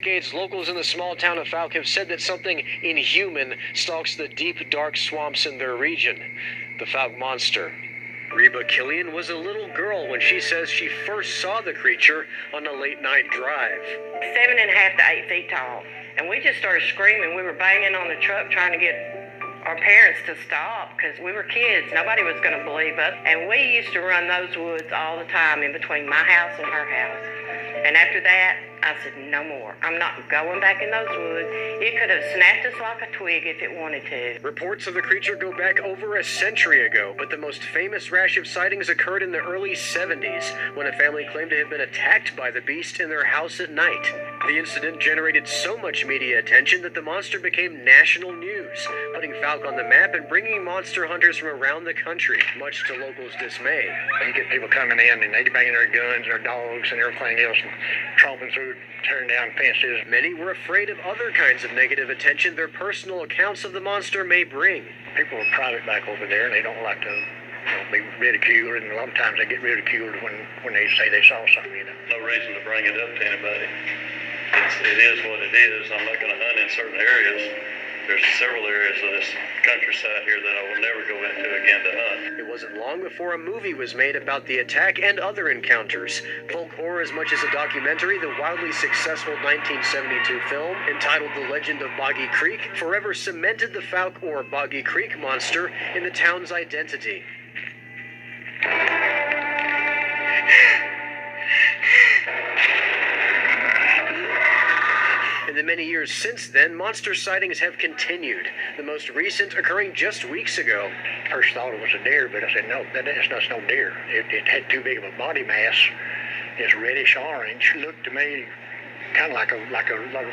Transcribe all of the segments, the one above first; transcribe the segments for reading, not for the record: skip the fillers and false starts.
Decades, locals in the small town of Fouke have said that something inhuman stalks the deep, dark swamps in their region. The Fouke monster. Reba Killian was a little girl when she says she first saw the creature on a late-night drive. 7.5 to 8 feet tall. And we just started screaming. We were banging on the truck trying to get our parents to stop because we were kids. Nobody was going to believe us. And we used to run those woods all the time in between my house and her house. And after that, I said, no more. I'm not going back in those woods. It could have snapped us like a twig if it wanted to. Reports of the creature go back over a century ago, but the most famous rash of sightings occurred in the early 70s when a family claimed to have been attacked by the beast in their house at night. The incident generated so much media attention that the monster became national news, putting Fouke on the map and bringing monster hunters from around the country, much to locals' dismay. You get people coming in and they banging their guns and their dogs and everything else and tromping through, tearing down fences. Many were afraid of other kinds of negative attention their personal accounts of the monster may bring. People are private back over there and they don't like to be ridiculed, and a lot of times they get ridiculed when they say they saw something. No reason to bring it up to anybody. It is what it is. I'm not going to hunt in certain areas. There's several areas of this countryside here that I will never go into again to hunt. It wasn't long before a movie was made about the attack and other encounters. Folk horror as much as a documentary, the wildly successful 1972 film, entitled The Legend of Boggy Creek, forever cemented the Fouke or Boggy Creek monster in the town's identity. In the many years since then, monster sightings have continued, the most recent occurring just weeks ago. First thought it was a deer, but I said, no, that's no deer. It had too big of a body mass. It's reddish orange. Looked to me kind of like a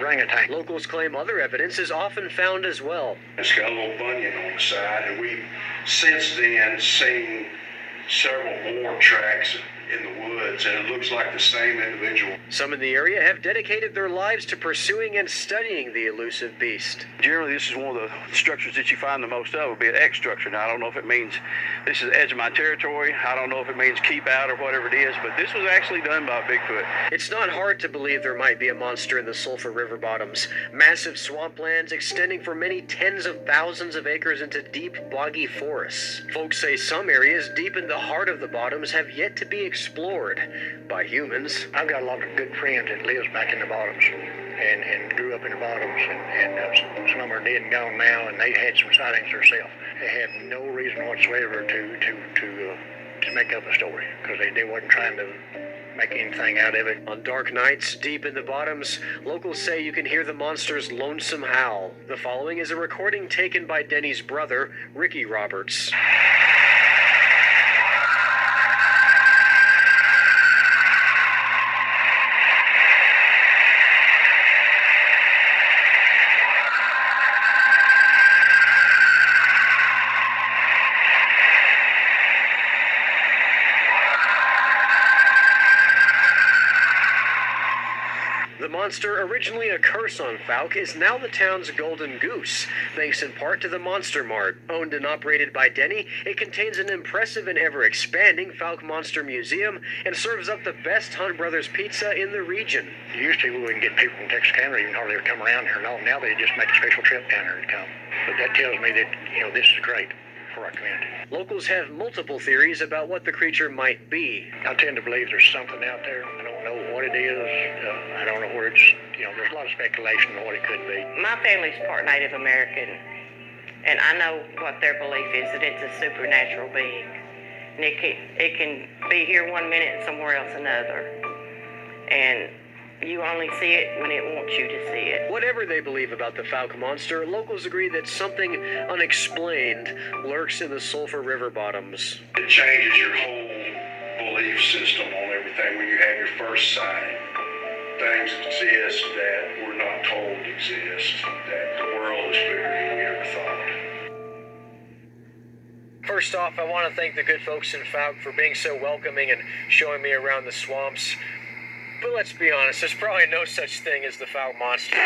orangutan. Locals claim other evidence is often found as well. It's got a little bunion on the side, and we've since then seen several more tracks in the woods, and it looks like the same individual. Some in the area have dedicated their lives to pursuing and studying the elusive beast. Generally, this is one of the structures that you find the most of. Would be an X structure. Now, I don't know if it means this is the edge of my territory. I don't know if it means keep out or whatever it is, but this was actually done by Bigfoot. It's not hard to believe there might be a monster in the Sulphur River bottoms. Massive swamplands extending for many tens of thousands of acres into deep, boggy forests. Folks say some areas deep in the heart of the bottoms have yet to be explored by humans. I've got a lot of good friends that lives back in the bottoms and grew up in the bottoms, and some of them are dead and gone now, and they had some sightings themselves. They had no reason whatsoever to make up a story because they wasn't trying to make anything out of it. On dark nights, deep in the bottoms, locals say you can hear the monster's lonesome howl. The following is a recording taken by Denny's brother, Ricky Roberts. The monster, originally a curse on Fouke, is now the town's golden goose, thanks in part to the Monster Mart. Owned and operated by Denny, it contains an impressive and ever-expanding Fouke Monster Museum and serves up the best Hunt Brothers pizza in the region. Used to, we wouldn't get people from Texas County even hardly ever come around here at all. Now they just make a special trip down here to come. But that tells me that, this is great for our community. Locals have multiple theories about what the creature might be. I tend to believe there's something out there. I don't know what it is. I don't know where it's, there's a lot of speculation on what it could be. My family's part Native American, and I know what their belief is, that it's a supernatural being. And it can be here one minute and somewhere else another. And you only see it when it wants you to see it. Whatever they believe about the Fouke monster, locals agree that something unexplained lurks in the Sulphur River bottoms. It changes your whole belief system on everything when you have your first sighting. Things exist that we're not told exist, that the world is bigger than we ever thought. First off, I want to thank the good folks in Fouke for being so welcoming and showing me around the swamps. But let's be honest, there's probably no such thing as the Fouke monster.